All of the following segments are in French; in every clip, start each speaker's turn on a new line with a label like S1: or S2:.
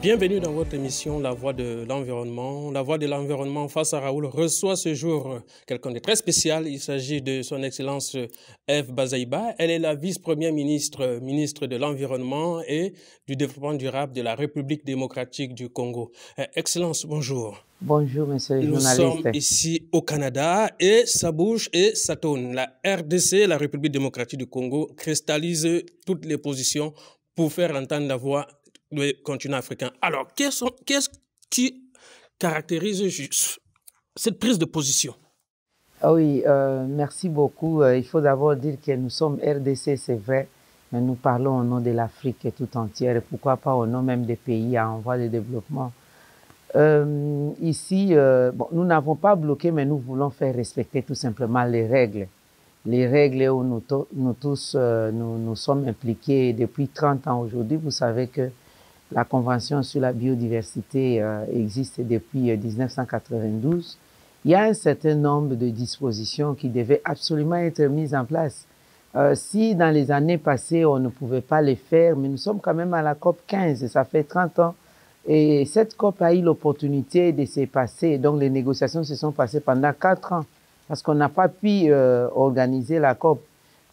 S1: Bienvenue dans votre émission La Voix de l'Environnement. La Voix de l'Environnement face à Raoul reçoit ce jour quelqu'un de très spécial. Il s'agit de son Excellence Eve Bazaiba. Elle est la vice-première ministre, ministre de l'Environnement et du Développement durable de la République démocratique du Congo. Excellence, bonjour.
S2: Bonjour, monsieur le journaliste.
S1: Nous sommes ici au Canada et ça bouge et ça tourne. La RDC, la République démocratique du Congo, cristallise toutes les positions pour faire entendre la voix du continent africain. Alors, qu'est-ce qui caractérise juste cette prise de position?
S2: Oui, merci beaucoup. Il faut d'abord dire que nous sommes RDC, c'est vrai, mais nous parlons au nom de l'Afrique tout entière et pourquoi pas au nom même des pays en voie de développement. Ici, nous n'avons pas bloqué, mais nous voulons faire respecter tout simplement les règles. Les règles où nous tous nous sommes impliqués depuis 30 ans aujourd'hui. Vous savez que la Convention sur la biodiversité existe depuis 1992. Il y a un certain nombre de dispositions qui devaient absolument être mises en place. Si dans les années passées, on ne pouvait pas les faire, mais nous sommes quand même à la COP 15 et ça fait 30 ans. Et cette COP a eu l'opportunité de se passer. Donc les négociations se sont passées pendant 4 ans parce qu'on n'a pas pu organiser la COP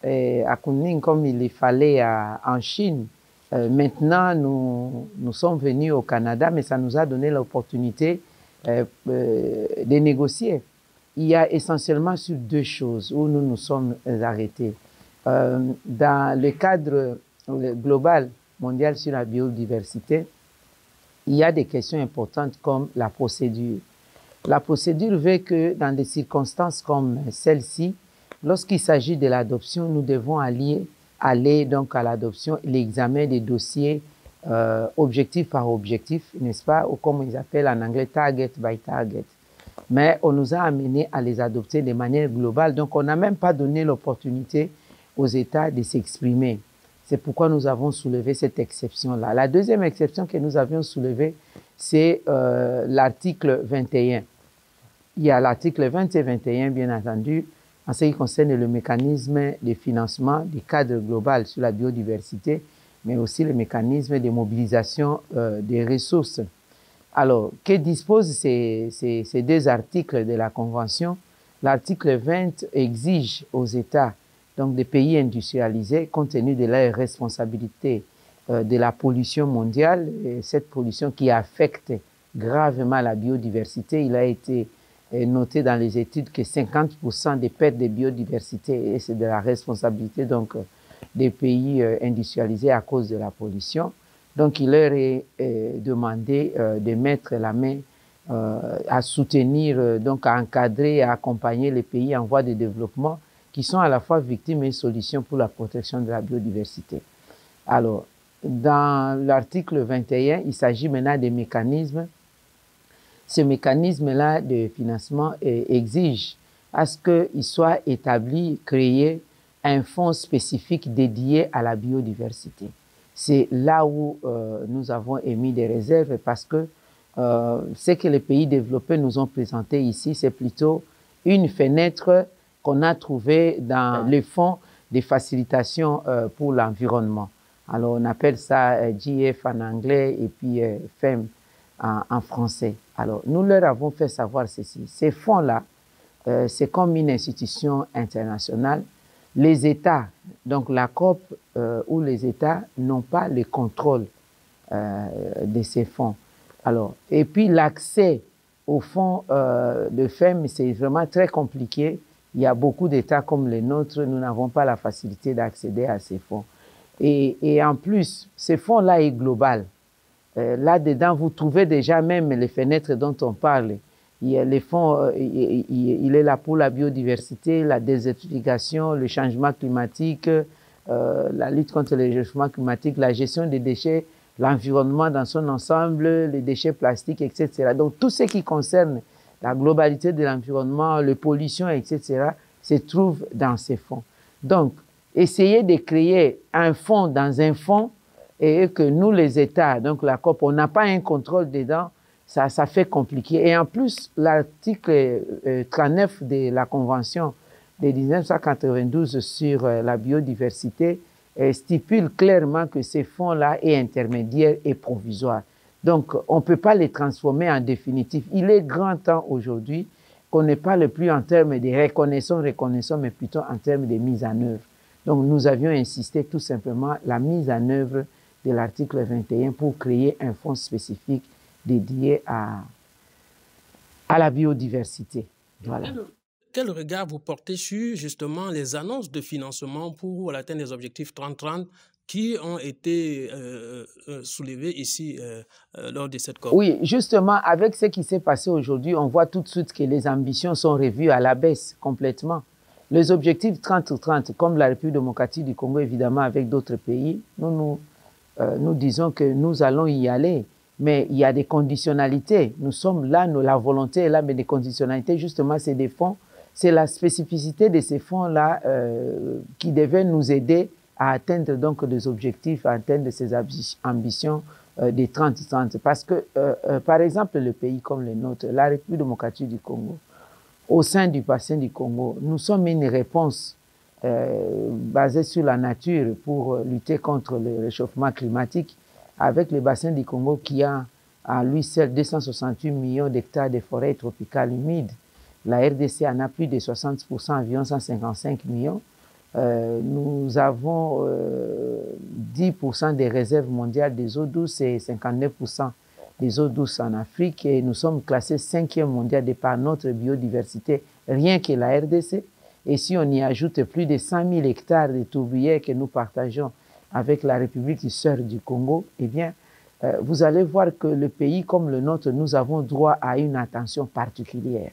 S2: à Kunming comme il fallait en Chine. Maintenant, nous sommes venus au Canada, mais ça nous a donné l'opportunité de négocier. Il y a essentiellement sur 2 choses où nous nous sommes arrêtés. Dans le cadre global mondial sur la biodiversité, il y a des questions importantes comme la procédure. La procédure veut que dans des circonstances comme celle-ci, lorsqu'il s'agit de l'adoption, nous devons aller donc à l'adoption, l'examen des dossiers objectif par objectif, n'est-ce pas, ou comme ils appellent en anglais target by target. Mais on nous a amené à les adopter de manière globale, donc on n'a même pas donné l'opportunité aux États de s'exprimer. C'est pourquoi nous avons soulevé cette exception-là. La deuxième exception que nous avions soulevée, c'est l'article 21. Il y a l'article 20 et 21, bien entendu, en ce qui concerne le mécanisme de financement du cadre global sur la biodiversité, mais aussi le mécanisme de mobilisation des ressources. Alors, que disposent ces 2 articles de la Convention? L'article 20 exige aux États, donc des pays industrialisés, compte tenu de leur responsabilité de la pollution mondiale, et cette pollution qui affecte gravement la biodiversité, il a été noté dans les études que 50% des pertes de biodiversité, et c'est de la responsabilité donc des pays industrialisés à cause de la pollution. Donc il leur est demandé de mettre la main à soutenir, donc à encadrer et à accompagner les pays en voie de développement qui sont à la fois victimes et solutions pour la protection de la biodiversité. Alors, dans l'article 21, il s'agit maintenant des mécanismes. Ce mécanisme-là de financement exige à ce qu'il soit établi, créé un fonds spécifique dédié à la biodiversité. C'est là où nous avons émis des réserves parce que ce que les pays développés nous ont présenté ici, c'est plutôt une fenêtre qu'on a trouvée dans le fonds de facilitation pour l'environnement. Alors on appelle ça GF en anglais et puis FEM en français. Alors, nous leur avons fait savoir ceci. Ces fonds-là, c'est comme une institution internationale. Les États, donc la COP, où les États n'ont pas le contrôle de ces fonds. Alors, et puis l'accès aux fonds de FEM, c'est vraiment très compliqué. Il y a beaucoup d'États comme les nôtres, nous n'avons pas la facilité d'accéder à ces fonds. Et en plus, ce fonds-là est global. Là-dedans, vous trouvez déjà même les fenêtres dont on parle. Il y a les fonds, il est là pour la biodiversité, la désertification, le changement climatique, la lutte contre le réchauffement climatique, la gestion des déchets, l'environnement dans son ensemble, les déchets plastiques, etc. Donc, tout ce qui concerne la globalité de l'environnement, les pollutions, etc., se trouve dans ces fonds. Donc, essayer de créer un fonds dans un fonds, et que nous, les États, donc la COP, on n'a pas un contrôle dedans, ça fait compliqué. Et en plus, l'article 39 de la Convention de 1992 sur la biodiversité stipule clairement que ces fonds-là est intermédiaire et provisoire. Donc, on ne peut pas les transformer en définitif. Il est grand temps aujourd'hui qu'on ne parle plus en termes de reconnaissance, mais plutôt en termes de mise en œuvre. Donc, nous avions insisté tout simplement la mise en œuvre de l'article 21 pour créer un fonds spécifique dédié à la biodiversité. Voilà.
S1: Quel regard vous portez sur justement les annonces de financement pour l'atteinte des objectifs 30-30 qui ont été soulevés ici lors de cette COP?
S2: Oui, justement, avec ce qui s'est passé aujourd'hui, on voit tout de suite que les ambitions sont revues à la baisse complètement. Les objectifs 30-30, comme la République démocratique du Congo, évidemment, avec d'autres pays, nous disons que nous allons y aller, mais il y a des conditionnalités. Nous sommes là, la volonté est là, mais des conditionnalités, justement, c'est des fonds. C'est la spécificité de ces fonds-là qui devaient nous aider à atteindre donc des objectifs, à atteindre ces ambitions des 30-30. Parce que, par exemple, le pays comme le nôtre, la République démocratique du Congo, au sein du bassin du Congo, nous sommes une réponse basée sur la nature pour lutter contre le réchauffement climatique, avec le bassin du Congo qui a à lui seul 268 millions d'hectares de forêts tropicales humides. La RDC en a plus de 60%, environ 155 millions. Nous avons 10% des réserves mondiales des eaux douces et 59% des eaux douces en Afrique. Et nous sommes classés 5e mondial de par notre biodiversité, rien que la RDC. Et si on y ajoute plus de 100 000 hectares de tourbières que nous partageons avec la République sœur du Congo, eh bien, vous allez voir que le pays comme le nôtre, nous avons droit à une attention particulière.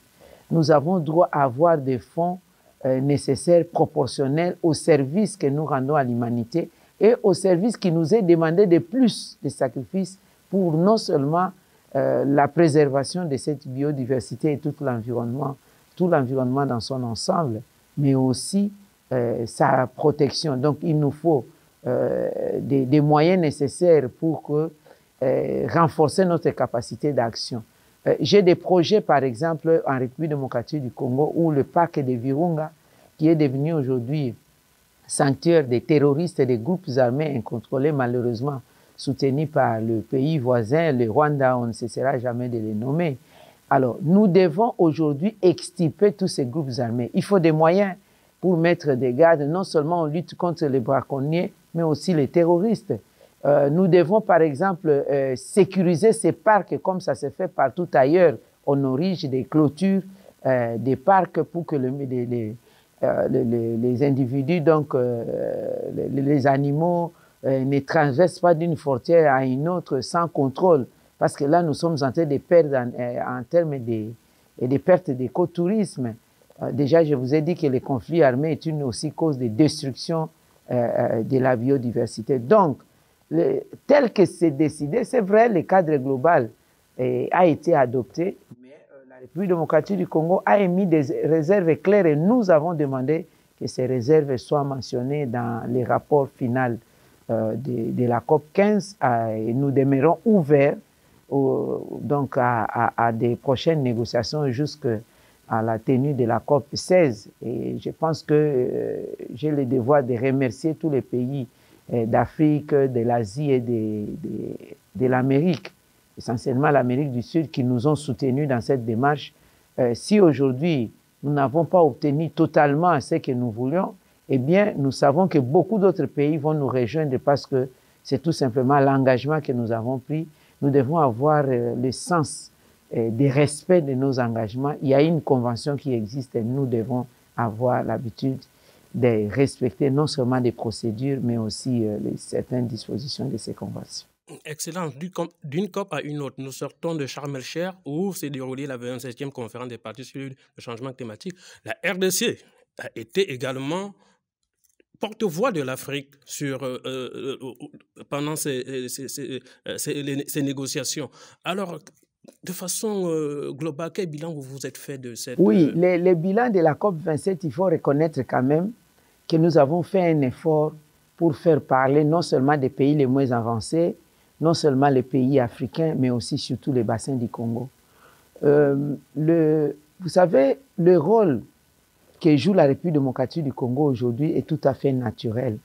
S2: Nous avons droit à avoir des fonds nécessaires, proportionnels au service que nous rendons à l'humanité et au service qui nous est demandé de plus de sacrifices pour non seulement la préservation de cette biodiversité et tout l'environnement dans son ensemble, mais aussi sa protection. Donc, il nous faut des moyens nécessaires pour renforcer notre capacité d'action. J'ai des projets, par exemple, en République démocratique du Congo, où le parc de Virunga, qui est devenu aujourd'hui sanctuaire des terroristes et des groupes armés incontrôlés, malheureusement soutenus par le pays voisin, le Rwanda, on ne cessera jamais de les nommer. Alors, nous devons aujourd'hui extirper tous ces groupes armés. Il faut des moyens pour mettre des gardes. Non seulement on lutte contre les braconniers, mais aussi les terroristes. Nous devons, par exemple, sécuriser ces parcs comme ça se fait partout ailleurs. On érige des clôtures, des parcs pour que les individus, donc les animaux, ne transgressent pas d'une frontière à une autre sans contrôle. Parce que là, nous sommes en train de perdre en termes de pertes d'écotourisme. Déjà, je vous ai dit que les conflits armés est une aussi cause de destruction de la biodiversité. Donc, tel que c'est décidé, c'est vrai, le cadre global a été adopté, mais la République démocratique du Congo a émis des réserves claires et nous avons demandé que ces réserves soient mentionnées dans les rapports finaux de la COP 15 et nous demeurons ouverts donc à des prochaines négociations jusqu'à la tenue de la COP 16. Et je pense que j'ai le devoir de remercier tous les pays d'Afrique, de l'Asie et de l'Amérique, essentiellement l'Amérique du Sud, qui nous ont soutenus dans cette démarche. Si aujourd'hui, nous n'avons pas obtenu totalement ce que nous voulions, eh bien, nous savons que beaucoup d'autres pays vont nous rejoindre parce que c'est tout simplement l'engagement que nous avons pris. Nous devons avoir le sens du respect de nos engagements. Il y a une convention qui existe et nous devons avoir l'habitude de respecter non seulement des procédures, mais aussi certaines dispositions de ces conventions.
S1: Excellent. D'une COP à une autre, nous sortons de Sharm el-Sheikh où s'est déroulée la 27e conférence des parties sur le changement climatique. La RDC a été également porte-voix de l'Afrique pendant ces négociations. Alors, de façon globale, quel bilan vous vous êtes fait de cette...
S2: Oui, le bilan de la COP27, il faut reconnaître quand même que nous avons fait un effort pour faire parler non seulement des pays les moins avancés, non seulement les pays africains, mais aussi surtout les bassins du Congo. Vous savez, le rôle que joue la République démocratique du Congo aujourd'hui est tout à fait naturel.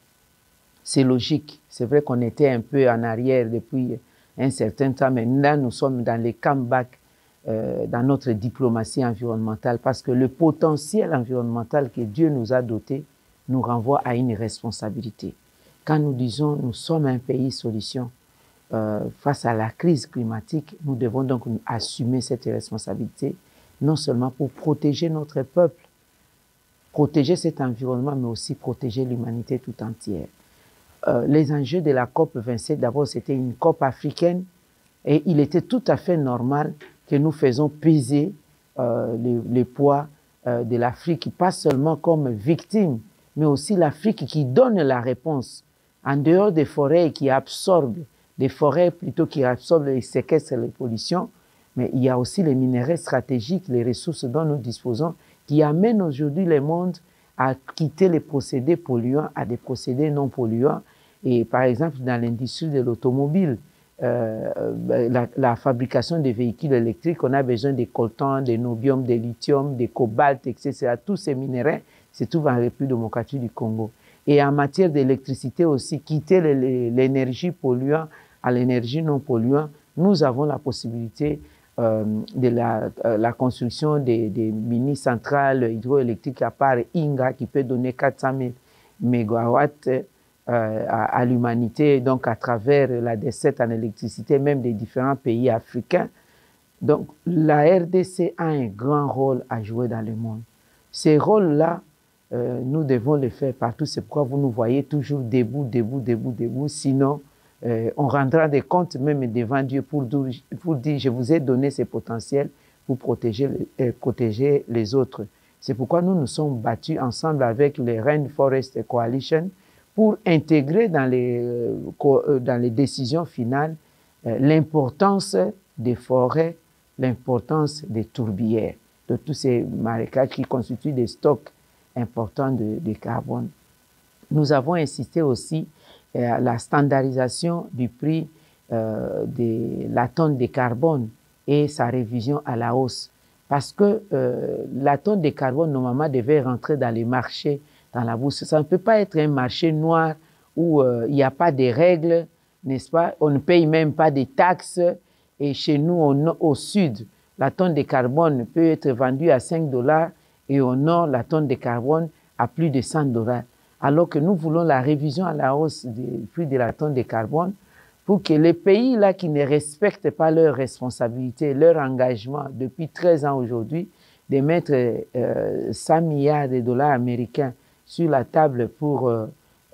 S2: C'est logique. C'est vrai qu'on était un peu en arrière depuis un certain temps, mais là, nous sommes dans les comebacks dans notre diplomatie environnementale parce que le potentiel environnemental que Dieu nous a doté nous renvoie à une responsabilité. Quand nous disons nous sommes un pays solution face à la crise climatique, nous devons donc assumer cette responsabilité, non seulement pour protéger notre peuple, protéger cet environnement, mais aussi protéger l'humanité tout entière. Les enjeux de la COP 27, d'abord, c'était une COP africaine et il était tout à fait normal que nous faisons peser le poids de l'Afrique, pas seulement comme victime, mais aussi l'Afrique qui donne la réponse en dehors des forêts qui absorbent, des forêts plutôt qui absorbent et séquestrent les pollutions, mais il y a aussi les minéraux stratégiques, les ressources dont nous disposons, qui amènent aujourd'hui le monde à quitter les procédés polluants à des procédés non polluants. Et par exemple, dans l'industrie de l'automobile, la fabrication des véhicules électriques, on a besoin des coltans, des nobium, des lithium, des cobalt, etc. Tous ces minéraux se trouvent en République démocratique du Congo. Et en matière d'électricité aussi, quitter l'énergie polluante à l'énergie non polluante, nous avons la possibilité de la construction des mini-centrales hydroélectriques à part Inga qui peut donner 400 000 mégawatts à l'humanité, donc à travers la desserte en électricité, même des différents pays africains. Donc la RDC a un grand rôle à jouer dans le monde. Ces rôles-là, nous devons les faire partout. C'est pourquoi vous nous voyez toujours debout, sinon on rendra des comptes même devant Dieu pour dire je vous ai donné ces potentiels pour protéger les autres. C'est pourquoi nous nous sommes battus ensemble avec les Rainforest Coalition pour intégrer dans les décisions finales l'importance des forêts, l'importance des tourbières, de tous ces marécages qui constituent des stocks importants de carbone. Nous avons insisté aussi à la standardisation du prix de la tonne de carbone et sa révision à la hausse. Parce que la tonne de carbone, normalement, devait rentrer dans les marchés, dans la bourse. Ça ne peut pas être un marché noir où il n'y a pas de règles, n'est-ce pas? On ne paye même pas de taxes. Et chez nous, au sud, la tonne de carbone peut être vendue à 5 $ et au nord, la tonne de carbone à plus de 100 $. Alors que nous voulons la révision à la hausse du prix de la tonne de carbone pour que les pays là qui ne respectent pas leurs responsabilités, leur engagement depuis 13 ans aujourd'hui, de mettre 100 milliards de dollars américains sur la table pour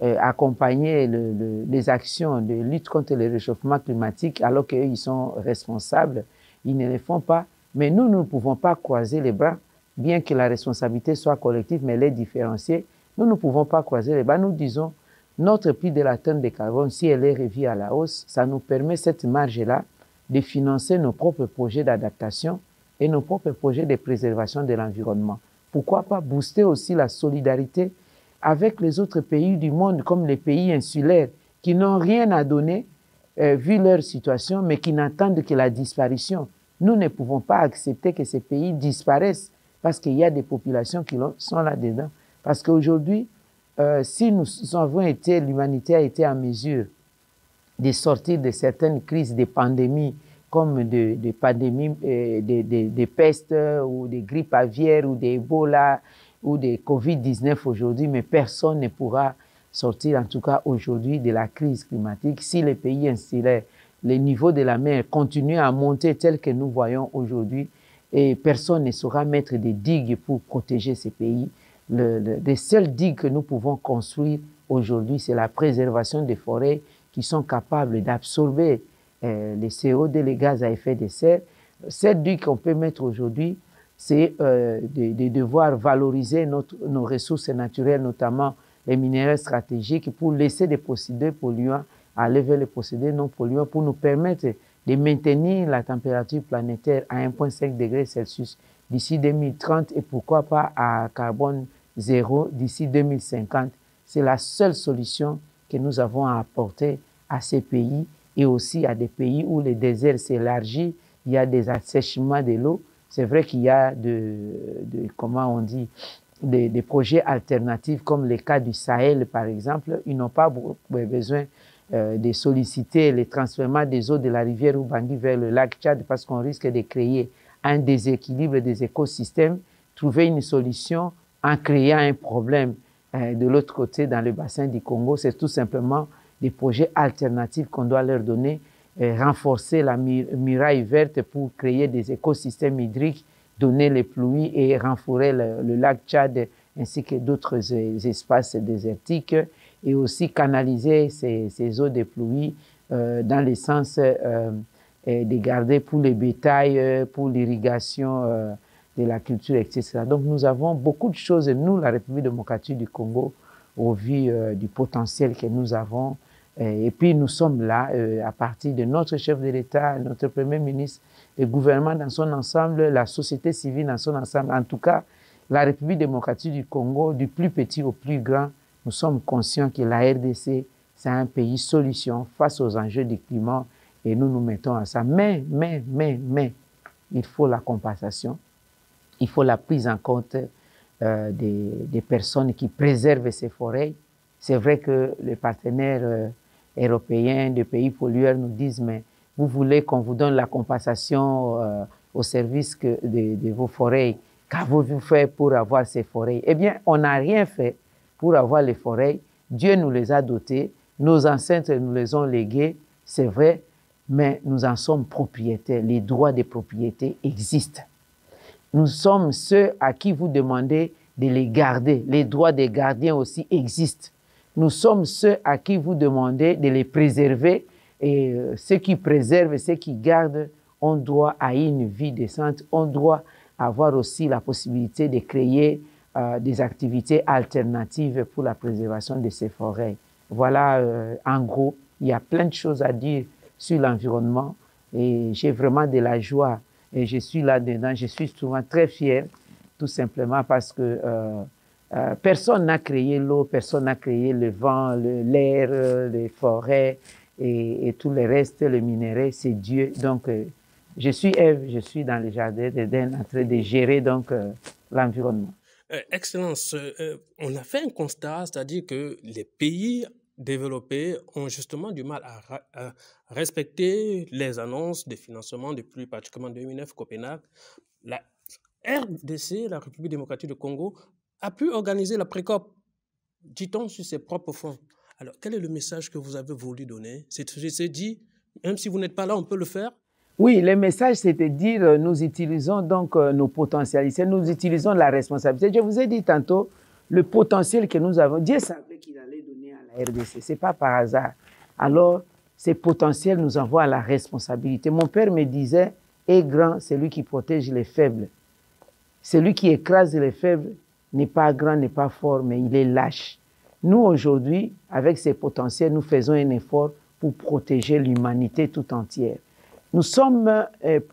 S2: accompagner les actions de lutte contre le réchauffement climatique, alors qu'eux, ils sont responsables, ils ne le font pas. Mais nous ne pouvons pas croiser les bras, bien que la responsabilité soit collective, mais les différencier. Nous ne pouvons pas croiser les bras. Nous disons, notre prix de la tonne de carbone, si elle est revue à la hausse, ça nous permet, cette marge-là, de financer nos propres projets d'adaptation et nos propres projets de préservation de l'environnement. Pourquoi pas booster aussi la solidarité avec les autres pays du monde, comme les pays insulaires, qui n'ont rien à donner, vu leur situation, mais qui n'attendent que la disparition. Nous ne pouvons pas accepter que ces pays disparaissent parce qu'il y a des populations qui sont là-dedans. Parce qu'aujourd'hui, si l'humanité a été en mesure de sortir de certaines crises, des pandémies, comme des pandémies, des pestes ou des grippes aviaires ou des Ebola ou des Covid-19 aujourd'hui, mais personne ne pourra sortir, en tout cas aujourd'hui, de la crise climatique si les pays insulaires, le niveau de la mer continue à monter tel que nous voyons aujourd'hui et personne ne saura mettre des digues pour protéger ces pays. Les seules digues que nous pouvons construire aujourd'hui, c'est la préservation des forêts qui sont capables d'absorber les CO2, les gaz à effet de serre. Cette digue qu'on peut mettre aujourd'hui, c'est de devoir valoriser nos ressources naturelles, notamment les minéraux stratégiques, pour laisser des procédés polluants aller vers les procédés non polluants, pour nous permettre de maintenir la température planétaire à 1,5 degré Celsius d'ici 2030 et pourquoi pas à carbone zéro d'ici 2050. C'est la seule solution que nous avons à apporter à ces pays et aussi à des pays où le désert s'élargit, il y a des assèchements de l'eau. C'est vrai qu'il y a comment on dit, des projets alternatifs comme le cas du Sahel par exemple. Ils n'ont pas besoin de solliciter le transfèrement des eaux de la rivière Ubangui vers le lac Tchad parce qu'on risque de créer un déséquilibre des écosystèmes, trouver une solution en créant un problème de l'autre côté dans le bassin du Congo. C'est tout simplement des projets alternatifs qu'on doit leur donner, renforcer la muraille verte pour créer des écosystèmes hydriques, donner les pluies et renflouer le lac Tchad ainsi que d'autres espaces désertiques et aussi canaliser ces eaux de pluie dans le sens de garder pour les bétails, pour l'irrigation de la culture, etc. Donc nous avons beaucoup de choses, nous, la République démocratique du Congo, au vu du potentiel que nous avons. Et puis nous sommes là à partir de notre chef de l'État, notre Premier ministre, le gouvernement dans son ensemble, la société civile dans son ensemble. En tout cas, la République démocratique du Congo, du plus petit au plus grand, nous sommes conscients que la RDC, c'est un pays solution face aux enjeux du climat et nous nous mettons à ça. Mais, il faut la compensation, il faut la prise en compte des personnes qui préservent ces forêts. C'est vrai que les partenaires européens, des pays pollueurs nous disent, mais vous voulez qu'on vous donne la compensation au service de vos forêts. Qu'avez-vous fait pour avoir ces forêts? Eh bien, on n'a rien fait pour avoir les forêts. Dieu nous les a dotées, nos ancêtres nous les ont léguées, c'est vrai, mais nous en sommes propriétaires. Les droits de propriété existent. Nous sommes ceux à qui vous demandez de les garder. Les droits des gardiens aussi existent. Nous sommes ceux à qui vous demandez de les préserver et ceux qui préservent, ceux qui gardent, on doit avoir une vie décente, on doit avoir aussi la possibilité de créer des activités alternatives pour la préservation de ces forêts. Voilà, en gros, il y a plein de choses à dire sur l'environnement et j'ai vraiment de la joie et je suis là-dedans, je suis souvent très fier, tout simplement parce que personne n'a créé l'eau, personne n'a créé le vent, l'air, les forêts et tout le reste, le minerai, c'est Dieu. Donc, je suis Ève, je suis dans le jardin d'Éden en train de gérer donc l'environnement.
S1: Excellence, on a fait un constat, c'est-à-dire que les pays développés ont justement du mal à respecter les annonces de financement depuis pratiquement 2009, Copenhague. La RDC, la République démocratique du Congo, a pu organiser la PRECOP, dit-on, sur ses propres fonds. Alors, quel est le message que vous avez voulu donner? C'est dit, même si vous n'êtes pas là, on peut le faire?
S2: Oui, le message, c'est de dire, nous utilisons donc nos potentialités, nous utilisons la responsabilité. Je vous ai dit tantôt, le potentiel que nous avons, Dieu savait qu'il allait donner à la RDC, ce n'est pas par hasard. Alors, ces potentiels nous envoient à la responsabilité. Mon père me disait, est grand, c'est lui qui protège les faibles. Celui qui écrase les faibles n'est pas grand, n'est pas fort, mais il est lâche. Nous, aujourd'hui, avec ces potentiels, nous faisons un effort pour protéger l'humanité tout entière. Nous sommes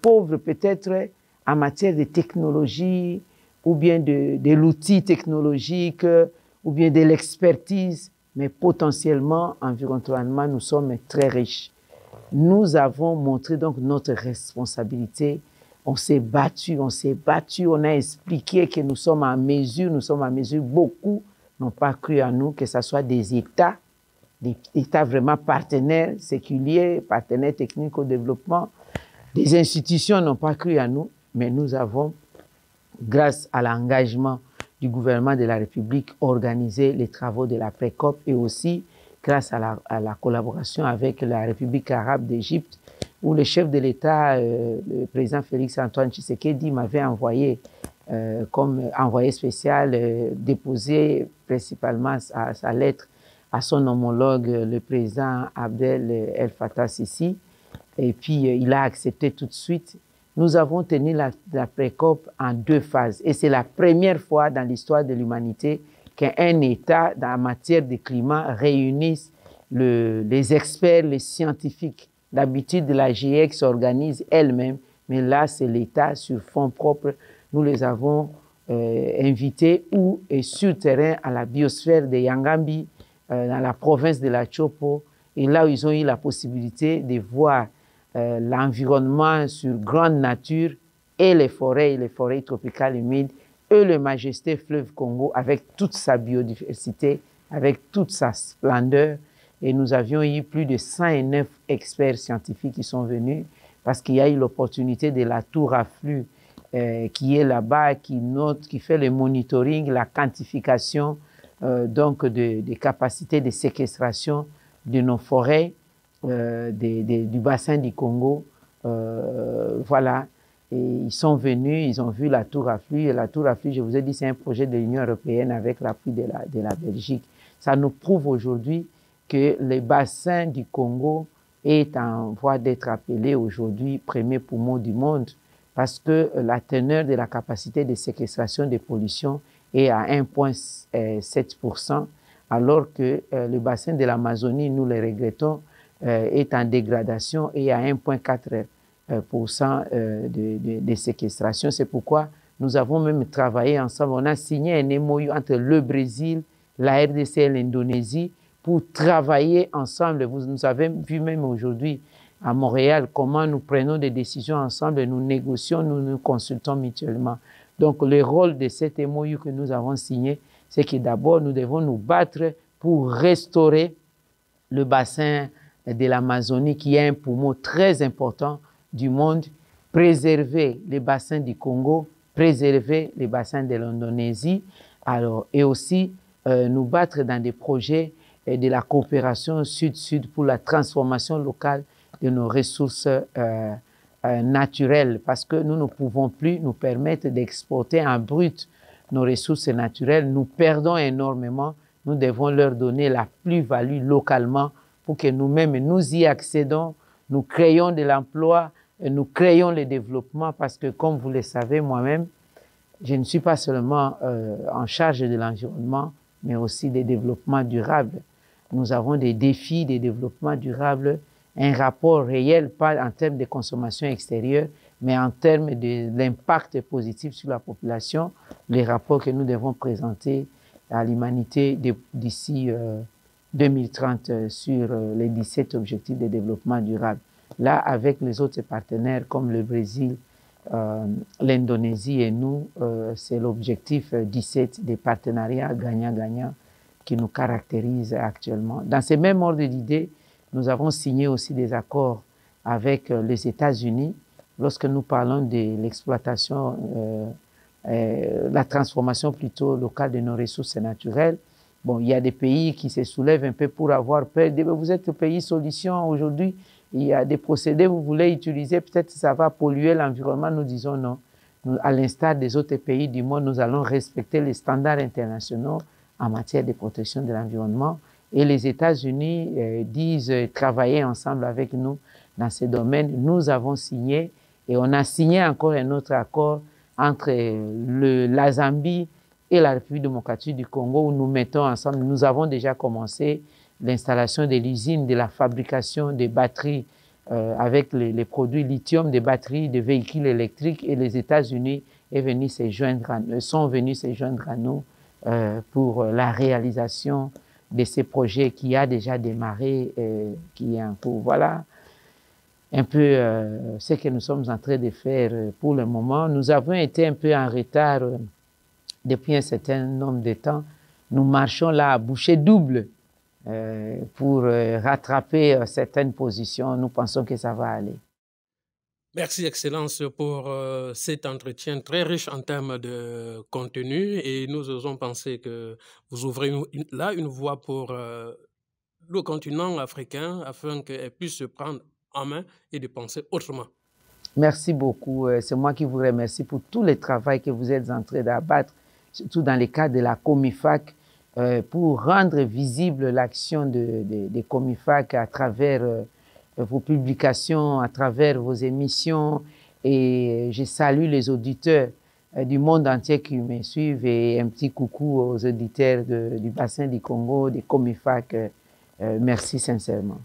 S2: pauvres peut-être en matière de technologie ou bien de l'outil technologique ou bien de l'expertise, mais potentiellement, environnementalement, nous sommes très riches. Nous avons montré donc notre responsabilité. On s'est battu, on a expliqué que nous sommes en mesure. Beaucoup n'ont pas cru à nous, que ce soit des États vraiment partenaires séculiers, partenaires techniques au développement. Des institutions n'ont pas cru à nous, mais nous avons, grâce à l'engagement du gouvernement de la République, organisé les travaux de la PRECOP et aussi grâce à la collaboration avec la République arabe d'Égypte, où le chef de l'État, le président Félix-Antoine Tshisekedi, m'avait envoyé comme envoyé spécial, déposé principalement sa lettre à son homologue, le président Abdel El Fattah Sisi, et puis il a accepté tout de suite. Nous avons tenu la PRECOP en 2 phases, et c'est la première fois dans l'histoire de l'humanité qu'un État, en matière de climat, réunisse les experts, les scientifiques. D'habitude, la GIEC s'organise elle-même, mais là, c'est l'État sur fonds propres. Nous les avons invités et sur terrain à la biosphère de Yangambi, dans la province de la Chopo, et là où ils ont eu la possibilité de voir l'environnement sur grande nature et les forêts tropicales humides, et le majesté fleuve Congo avec toute sa biodiversité, avec toute sa splendeur. Et nous avions eu plus de 109 experts scientifiques qui sont venus parce qu'il y a eu l'opportunité de la tour à flux qui est là-bas, qui note, qui fait le monitoring, la quantification donc des capacités de séquestration de nos forêts, du bassin du Congo. Voilà. Et ils sont venus, ils ont vu la tour à flux. Et la tour à flux, je vous ai dit, c'est un projet de l'Union européenne avec l'appui de la Belgique. Ça nous prouve aujourd'hui que le bassin du Congo est en voie d'être appelé aujourd'hui premier poumon du monde parce que la teneur de la capacité de séquestration des pollutions est à 1,7%, alors que le bassin de l'Amazonie, nous le regrettons, est en dégradation et à 1,4% de séquestration. C'est pourquoi nous avons même travaillé ensemble. On a signé un MOU entre le Brésil, la RDC et l'Indonésie pour travailler ensemble. Vous nous avez vu même aujourd'hui à Montréal comment nous prenons des décisions ensemble, nous négocions, nous nous consultons mutuellement. Donc le rôle de cet MOU que nous avons signé, c'est que d'abord nous devons nous battre pour restaurer le bassin de l'Amazonie qui est un poumon très important du monde, préserver les bassins du Congo, préserver les bassins de l'Indonésie, et aussi nous battre dans des projets de la coopération sud-sud pour la transformation locale de nos ressources naturelles, parce que nous ne pouvons plus nous permettre d'exporter en brut nos ressources naturelles. Nous perdons énormément. Nous devons leur donner la plus-value localement pour que nous-mêmes nous y accédons, nous créons de l'emploi, nous créons le développement, parce que comme vous le savez, moi-même, je ne suis pas seulement en charge de l'environnement, mais aussi des développements durables. Nous avons des défis de développement durable, un rapport réel, pas en termes de consommation extérieure, mais en termes de l'impact positif sur la population, les rapports que nous devons présenter à l'humanité d'ici 2030 sur les 17 objectifs de développement durable. Là, avec les autres partenaires comme le Brésil, l'Indonésie et nous, c'est l'objectif 17 des partenariats gagnant-gagnant qui nous caractérise actuellement. Dans ces mêmes ordres d'idées, nous avons signé aussi des accords avec les États-Unis lorsque nous parlons de l'exploitation, la transformation plutôt locale de nos ressources naturelles. Bon, il y a des pays qui se soulèvent un peu pour avoir peur. Vous êtes le pays solution aujourd'hui, il y a des procédés que vous voulez utiliser, peut-être que ça va polluer l'environnement. Nous disons non. Nous, à l'instar des autres pays du monde, nous allons respecter les standards internationaux en matière de protection de l'environnement. Et les États-Unis disent travailler ensemble avec nous dans ces domaines. Nous avons signé et on a signé encore un autre accord entre la Zambie et la République démocratique du Congo où nous mettons ensemble. Nous avons déjà commencé l'installation de l'usine de la fabrication des batteries avec les produits lithium des batteries de véhicules électriques, et les États-Unis sont venus se joindre à nous pour la réalisation de ces projets qui a déjà démarré, qui est en cours. Voilà un peu ce que nous sommes en train de faire pour le moment. Nous avons été un peu en retard depuis un certain nombre de temps. Nous marchons là à bouchée double pour rattraper certaines positions. Nous pensons que ça va aller.
S1: Merci, Excellence, pour cet entretien très riche en termes de contenu, et nous osons penser que vous ouvrez là une voie pour le continent africain afin qu'elle puisse se prendre en main et de penser autrement.
S2: Merci beaucoup. C'est moi qui vous remercie pour tout le travail que vous êtes en train d'abattre, surtout dans le cadre de la Comifac, pour rendre visible l'action des Comifac à travers vos publications, à travers vos émissions. Et je salue les auditeurs du monde entier qui me suivent, et un petit coucou aux auditeurs du bassin du Congo, des Comifac. Merci sincèrement.